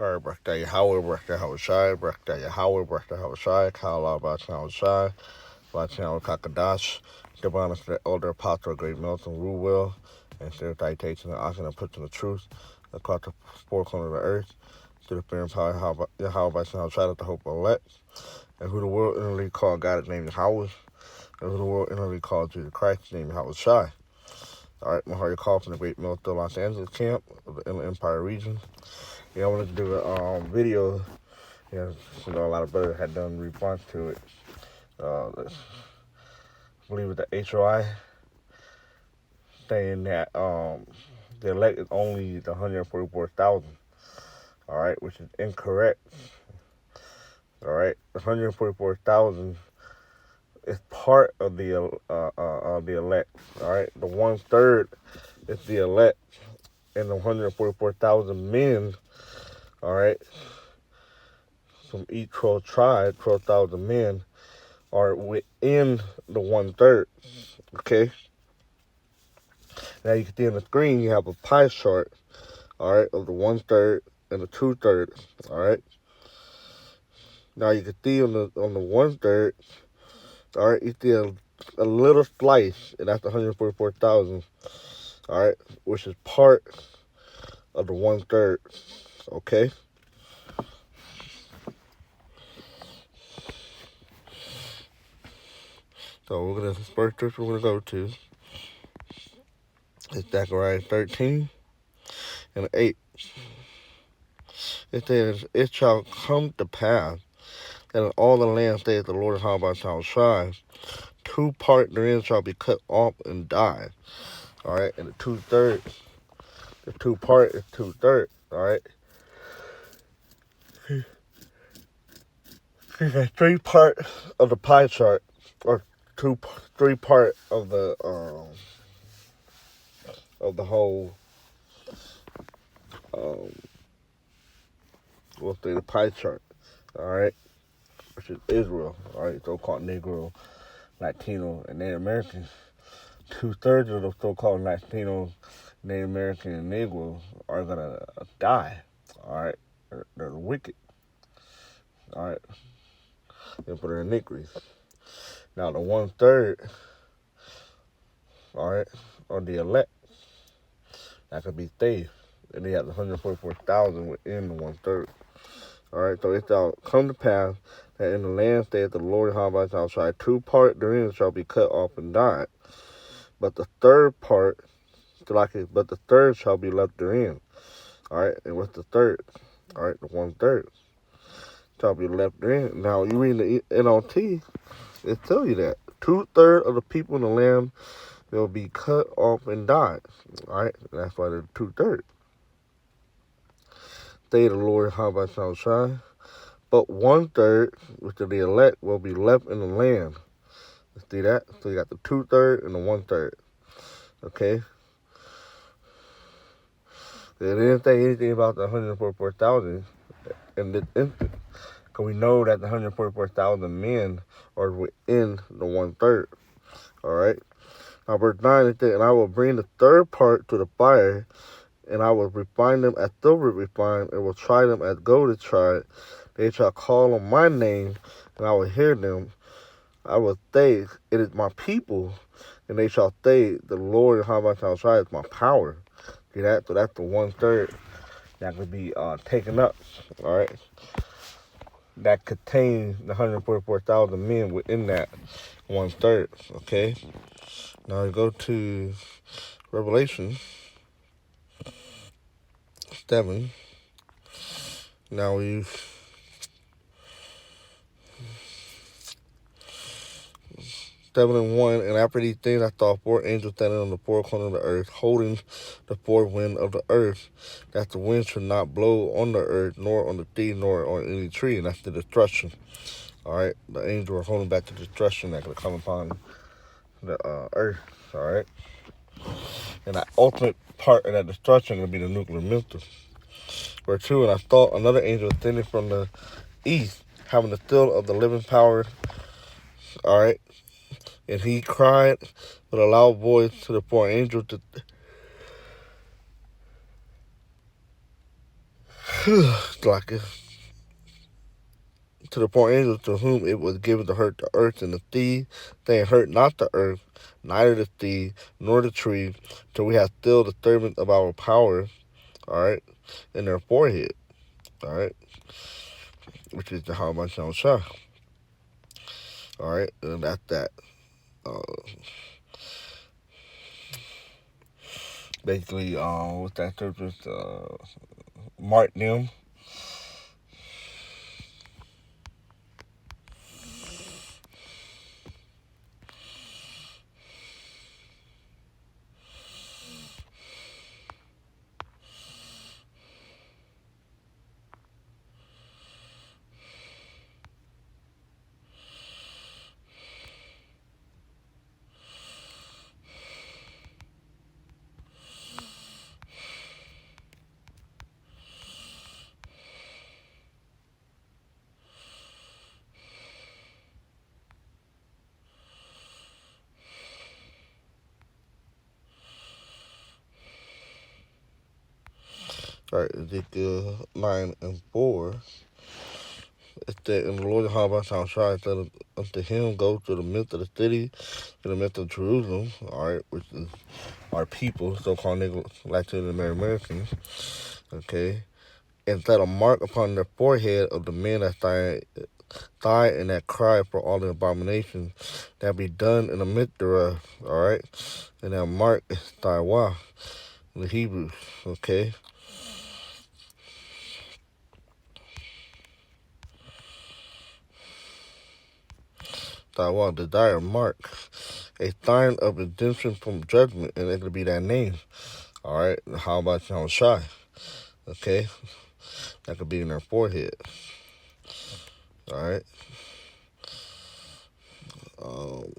All right, birthday Yahweh, birthday Hawashai, birthday Yahweh, birthday Hawashai, Kala Batan Hawashai, Batan Kakadash, Divine is the elder apostle, great Milton Ruwell, and still citation and oxen and puts in the truth across the four corners of the earth, to the fear and power of Yahweh Batan Hawashai, the hope of elect, and who the world inwardly called God is named Yahweh, and who the world inwardly called Jesus Christ named Hawashai. All right, Mahari call from the Great Milton Los Angeles camp of the Inland Empire region. Yeah, I wanted to do a video. Yeah, a lot of brothers had done response to it. I believe with the HOI saying that the elect is only the 144,000. All right, which is incorrect. All right, the 144,000 is part of the elect. All right, the 1/3 is the elect, and the 144,000 men. All right, from each 12 tribe, 12,000 men are within the 1/3. Okay. Now you can see on the screen you have a pie chart, all right, of the 1/3 and the 2/3, all right. Now you can see on the 1/3, all right, you see a little slice, and that's 144,000, all right, which is part of the 1/3, okay. So we're gonna first church we're gonna go to is Zechariah 13 and 8. It says, "It shall come to pass that in all the land saith the Lord Yahweh shall shine. 2 parts therein shall be cut off and die." All right, and the 2/3, the 2 part is 2/3. All right, there's 3 parts of the pie chart, or 3 part of the whole we'll say the pie chart. All right, which is Israel. All right, so-called Negro, Latino, and Native Americans. 2/3 of the so-called Latinos, Native American, and Negroes are gonna die. All right, they're wicked. All right, and for their iniquities. Now the 1/3, all right, are the elect that could be saved, and they have 144,000 within the 1/3. All right, so it shall come to pass that in the land saith the Lord Yahweh shall shine, 2 parts therein shall be cut off and died, but the 3rd part, but the 3rd shall be left therein. All right, and what's the 3rd? All right, the 1/3 shall be left therein. Now you read the NLT, it tells you that 2/3 of the people in the land will be cut off and die. All right, that's why they're 2/3. Say the Lord, how about shall shine? But 1/3, which of the elect, will be left in the land. You see that? So you got the 2/3 and the 1/3. Okay. They didn't say anything about the 144,000 in this instance, because we know that the 144,000 men are within the 1/3. All right. Now, verse 9 it says, "And I will bring the 3rd part to the fire, and I will refine them as silver refined, and will try them as gold is tried. They shall call on my name, and I will hear them. I will say, it is my people, and they shall say, the Lord Yahweh shall try is my power." See that? So that's the 1/3 that could be taken up. All right. That contains the 144,000 men within that 1/3. Okay. Now we go to Revelation 7. Now we've 7:1, "And after these things I saw 4 angels standing on the 4 corners of the earth, holding the 4 winds of the earth, that the wind should not blow on the earth, nor on the sea, nor on any tree." And that's the destruction. All right, the angels are holding back the destruction that could come upon the earth. All right, and the ultimate part of that destruction will be the nuclear missile. Verse 2, "And I saw another angel ascending from the east, having the seal of the living power." All right. "And he cried with a loud voice to the 4 angels like to the poor angels to whom it was given to hurt the earth and the sea, saying, hurt not the earth, neither the sea, nor the tree, till we have still the servants of our power, all right, in their forehead, all right, which is the Haman Shah, all right, and that's that. Uh, Basically, with that purpose, mark them. All right, Ezekiel 9 and 4. It said, and the Lord Yahweh Shai said unto him, go to the midst of the city, to the midst of Jerusalem, all right, which is our people, so-called niggas, Latin Americans, okay, and set a mark upon the forehead of the men that die and that cry for all the abominations that be done in the midst thereof, all right, and that mark is Taiwa, in the Hebrews, okay. Taiwan, the dire mark, a sign of redemption from judgment, and it could be that name. All right, how about Yahweh Shai? Okay, that could be in their forehead. All right. Um,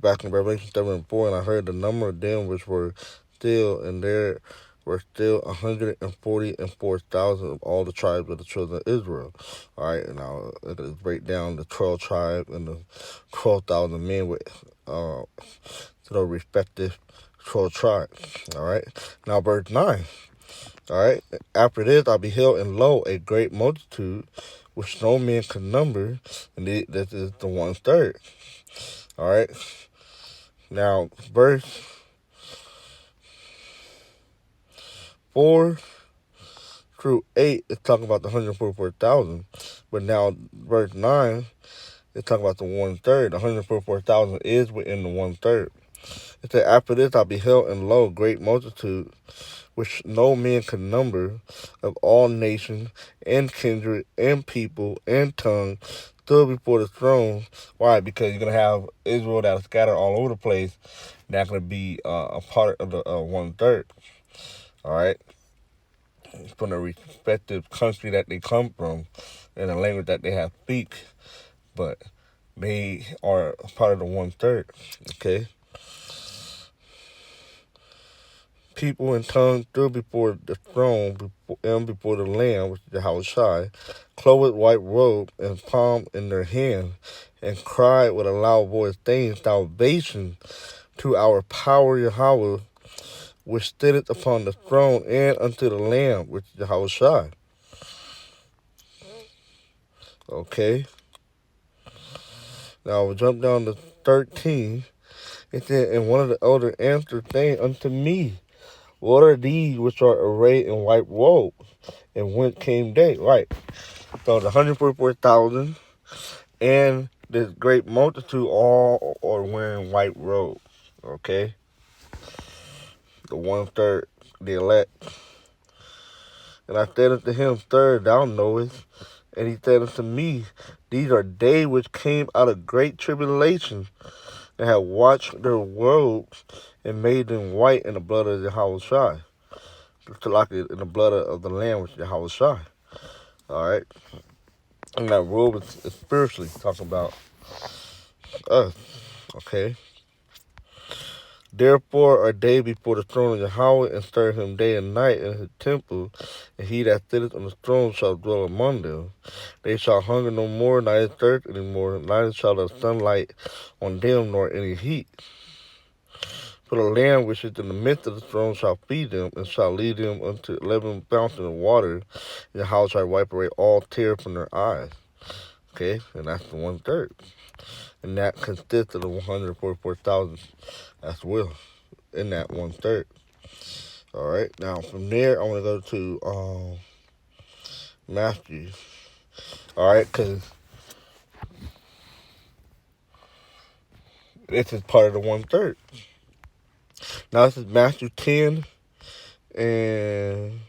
Back in Revelation 7 and 4, and I heard the number of them which were still, and there were still 144,000 of all the tribes of the children of Israel. All right, and now let's break down the 12 tribes and the 12,000 men with to the respective 12 tribes. All right, now verse 9. All right, after this I beheld, and lo, a great multitude, which no man could number, and this is the 1/3. All right. Now, verse 4 through 8 is talking about the 144,000. But now, verse 9 is talking about the 1/3. The 144,000 is within the 1/3. It said, after this I beheld, and lo, great multitude, which no man could number, of all nations, and kindred, and people, and tongue, stood before the throne. Why? Because you're going to have Israel that are scattered all over the place. That's going to be a part of the 1/3. All right? From the respective country that they come from and the language that they have speak. But they are part of the 1/3. Okay? People in tongue stood before the throne and before the Lamb, which is the Yahweh Shai, clothed with white robe and palm in their hand, and cried with a loud voice, saying, salvation to our power Yahweh, which sitteth upon the throne, and unto the Lamb, which is Yahweh Shai. Okay. Now we'll jump down to 13. It said, and one of the elders answered, saying unto me, what are these which are arrayed in white robes? And whence came they? Right. So the 144,000 and this great multitude all are wearing white robes. Okay? The 1/3, the elect. And I said unto him, sir, thou knowest. And he said unto me, these are they which came out of great tribulation, and have washed their robes and made them white in the blood of Yahweh Shai. Like in the blood of the Lamb, which is Yahweh Shai. All right? And that robe is spiritually talking about us. Okay? Therefore are they before the throne of Yahweh, and serve him day and night in his temple, and he that sitteth on the throne shall dwell among them. They shall hunger no more, neither thirst any more, neither shall the sunlight on them, nor any heat. For the Lamb which is in the midst of the throne shall feed them, and shall lead them unto 11 fountains of water, and the house shall wipe away all tears from their eyes. Okay, and that's the 1/3. And that consists of the 144,000 as well, in that 1/3. All right, now from there, I want to go to Matthew. All right, because this is part of the 1/3. Now this is Matthew 10 and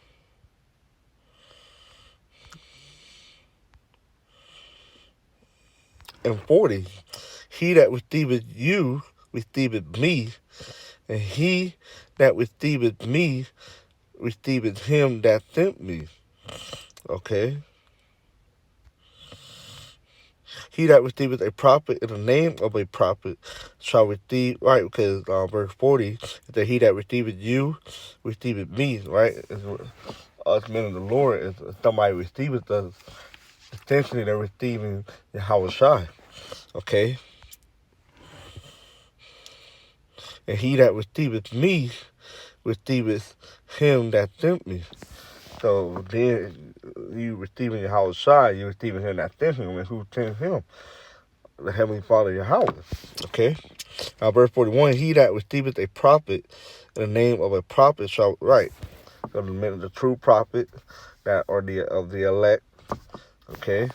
40. He that receiveth you receiveth me, and he that receiveth me receiveth him that sent me. Okay. He that receiveth a prophet in the name of a prophet shall receive, right, because verse 40 is that he that receiveth you receiveth me, right? Us men of the Lord, is somebody receiveth us, essentially they're receiving Yahweh Shai. Okay? And he that receiveth me receiveth him that sent me. So then you receiving Yahweh Shai, you receiving him that sent him, and who sent him? The Heavenly Father Yahweh. Okay? Now verse 41, he that receiveth a prophet in the name of a prophet shall, right. So the true prophet that or of the elect, okay,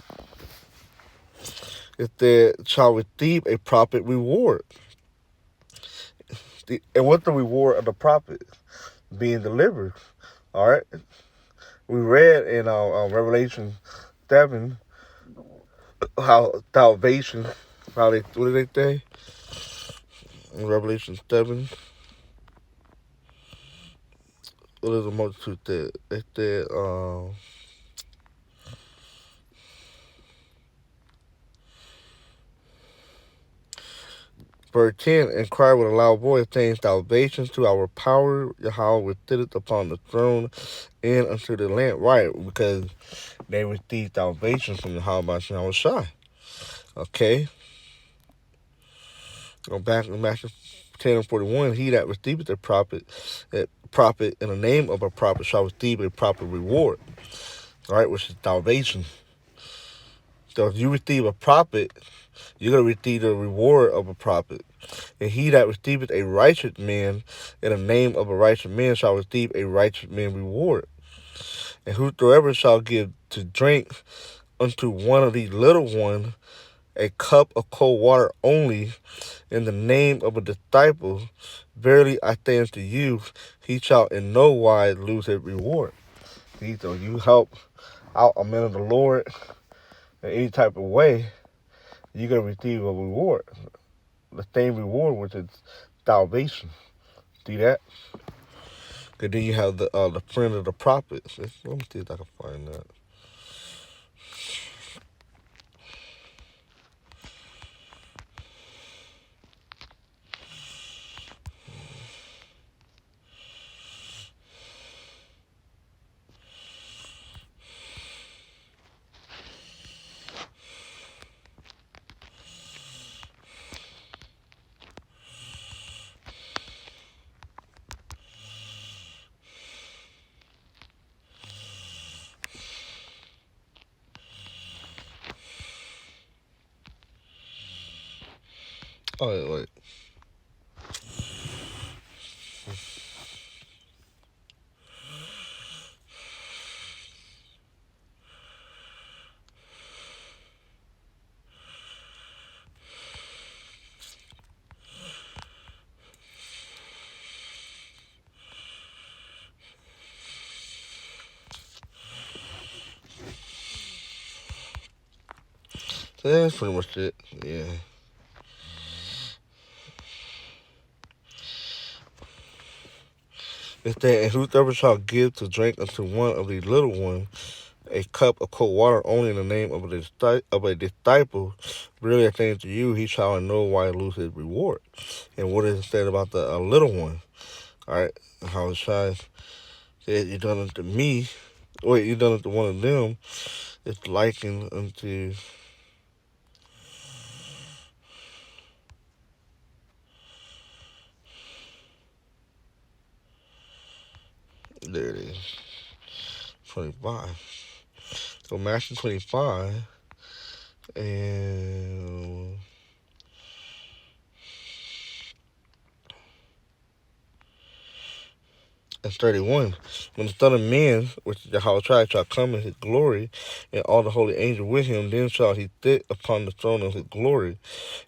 if they shall receive a prophet reward. And what's the reward of the prophet? Being delivered. All right. We read in Revelation 7 how salvation, how they, what did they say? In Revelation 7, what is the multitude there? They said, verse 10, and cry with a loud voice, saying, salvation to our power, Yahweh, which sitteth upon the throne, and unto the Lamb. Right, because they received salvation from Yahweh by Yahweh Shai. Okay? Go back to Matthew 10 and 41. He that receiveth a prophet in the name of a prophet shall receive a proper reward. Right, which is salvation. So if you receive a prophet, you're going to receive the reward of a prophet. And he that receiveth a righteous man in the name of a righteous man shall receive a righteous man reward. And whosoever shall give to drink unto one of these little ones a cup of cold water only in the name of a disciple, verily I say unto you, he shall in no wise lose his reward. See, so you help out a man of the Lord in any type of way, you're going to receive a reward. The same reward, which is salvation. See that? And then you have the friend of the prophets. Let me see if I can find that. Oh, wait. So that's pretty much it. Yeah. It said, and whosoever shall give to drink unto one of these little ones a cup of cold water only in the name of a disciple, really I say to you, he shall in no wise lose his reward. And what is it said about the little one? All right, how it shines. Said, you done unto me, wait, you done unto one of them, it's likened unto. There it is. 25. So Matthew 25 and That's 31. When the Son of Man, which is Yahweh shall come in his glory, and all the holy angels with him, then shall he sit upon the throne of his glory.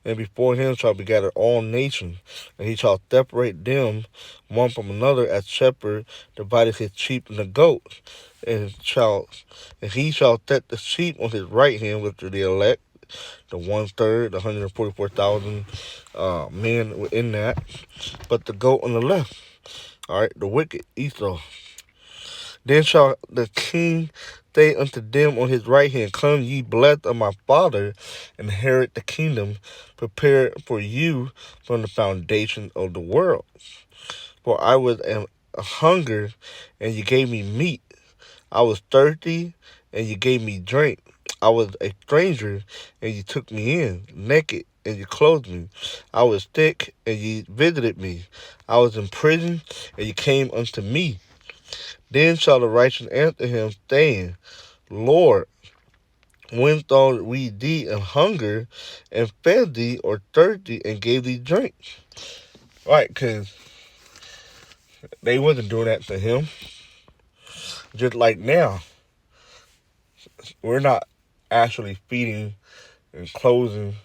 And before him shall be gathered all nations, and he shall separate them one from another, as shepherd divideth his sheep and the goats. And he shall set the sheep on his right hand, which are the elect, the 1/3, the 144,000 men within that, but the goat on the left. All right, the wicked Esau. Then shall the king say unto them on his right hand, Come, ye blessed of my father, inherit the kingdom prepared for you from the foundation of the world. For I was a hunger, and you gave me meat. I was thirsty, and you gave me drink. I was a stranger, and you took me in, naked, and you clothed me. I was sick, and you visited me. I was in prison, and you came unto me. Then shall the righteous answer him, saying, Lord, when saw we thee in hunger, and fed thee, or thirsty, and gave thee drink? Right, because they wasn't doing that to him. Just like now, we're not actually feeding and clothing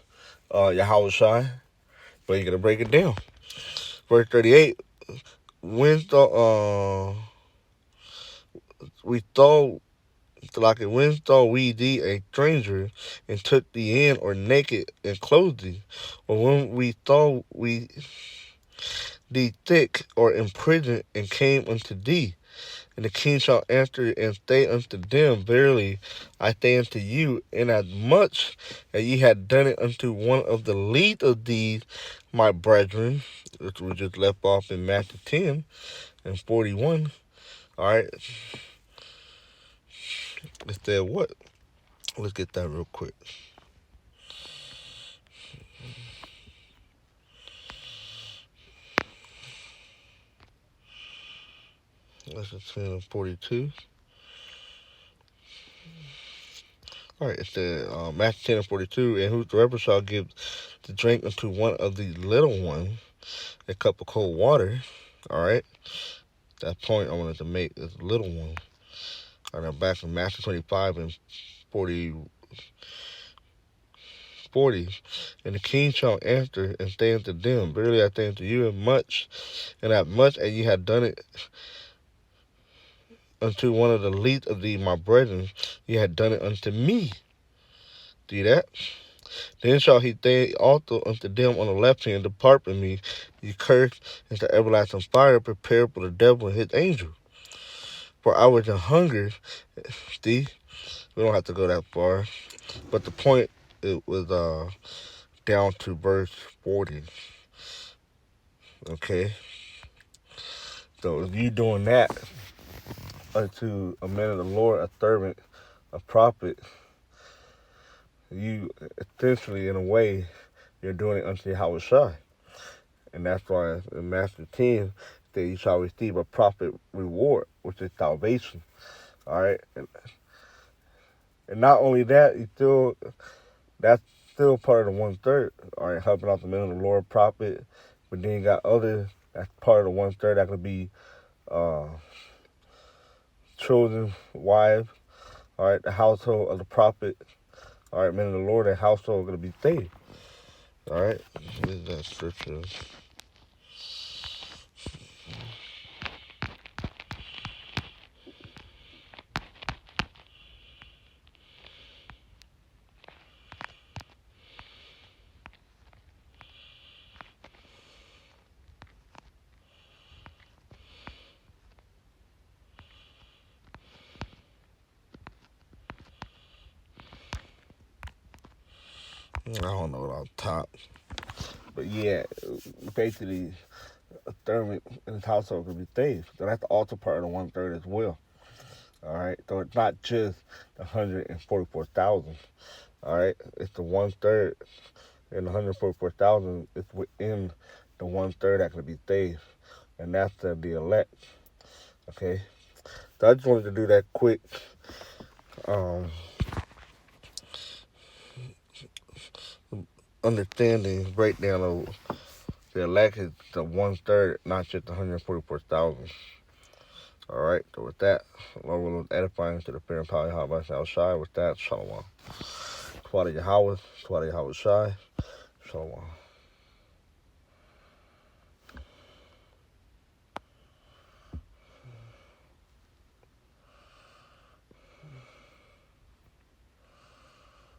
Yahweh Shai, but you got to break it down. Verse 38, when we thought, like when saw we thee a stranger, and took thee in, or naked, and clothed thee? Or when we thought we thee sick, or in prison, and came unto thee? And the king shall answer and say unto them, Verily I say unto you, inasmuch as ye had done it unto one of the least of these my brethren, which we just left off in Matthew 10 and 41. All right, it said what? Let's get that real quick. That's 10 and 42. All right, it said Matthew 10 and 42, and whosoever shall give to drink unto one of these little ones a cup of cold water. All right, that point I wanted to make is little one. All right, now back in Matthew 25 and 40. And the king shall answer and say unto them, Verily I say unto you, and as much as ye have done it unto one of the least of these my brethren, ye have done it unto me. See that? Then shall he say also unto them on the left hand, Depart from me, ye cursed, into everlasting fire, prepared for the devil and his angels. For I was in hunger. See, we don't have to go that far. But the point, it was down to verse 40. Okay? So if you doing that unto a man of the Lord, a servant, a prophet, you essentially, in a way, you're doing it unto Yahweh Shai. And that's why in Matthew 10, that you shall receive a prophet reward, which is salvation. All right? And not only that, that's still part of the 1/3. All right, helping out the man of the Lord, prophet. But then you got others, that's part of the 1/3 that could be children, wives. All right, the household of the prophet. All right, men of the Lord, and household are going to be saved. All right, what is that scripture? I don't know it off the top. But yeah, basically, a third in his household could be saved. So that's also part of the 1/3 as well. All right, so it's not just the 144,000. All right, it's the 1/3, and the 144,000 is within the 1/3 that could be saved, and that's the elect. Okay, So I just wanted to do that quick understanding breakdown of the elect is the 1/3, not just 144,000. All right. So with that, Lord will edifying to the fear and power of Yahweh Shai. With that, Shalom. Kwada Yahweh, Kwada Yahweh Shai, Shalom.